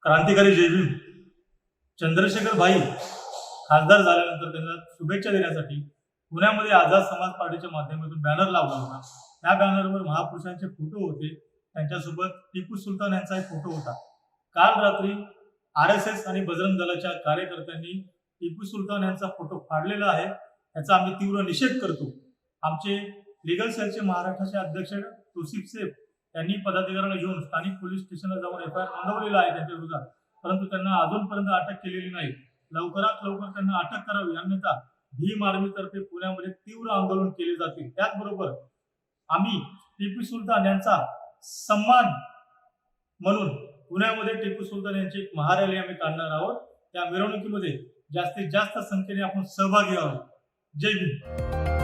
क्रांतिकारी जय भीम चंद्रशेखर भाई खासदार झाल्यानंतर त्यांना शुभेच्छा देण्यासाठी पुण्यामध्ये आझाद समाज पार्टीच्या माध्यमातून बॅनर लावला होता. त्या बॅनरवर महापुरुषांचे फोटो होते, त्यांच्यासोबत टिपू सुलतान यांचा एक फोटो होता. काल रात्री RSS आणि बजरंग दलाच्या कार्यकर्त्यांनी टिपू सुलतान यांचा फोटो फाडलेला आहे, त्याचा आम्ही तीव्र निषेध करतो. आमचे लीगल सेलचे महाराष्ट्राचे अध्यक्ष तौसिफ शेख त्यांनी पदाधिकाऱ्यांना घेऊन स्थानिक पोलीस स्टेशनला जाऊन FIR नोंदवलेला आहे त्यांच्या विरोधात, परंतु त्यांना अजूनपर्यंत अटक केलेली नाही. लवकरात लवकर त्यांना अटक करावी, अन्यथा भीम आर्मीतर्फे पुण्यामध्ये तीव्र आंदोलन केले जातील. त्याचबरोबर आम्ही टिपू सुलतान यांचा सन्मान म्हणून पुण्यामध्ये टिपू सुलतान यांची एक महारॅली आम्ही काढणार आहोत. त्या मिरवणुकीमध्ये जास्तीत जास्त संख्येने आपण सहभागी व्हावे. जय भीम.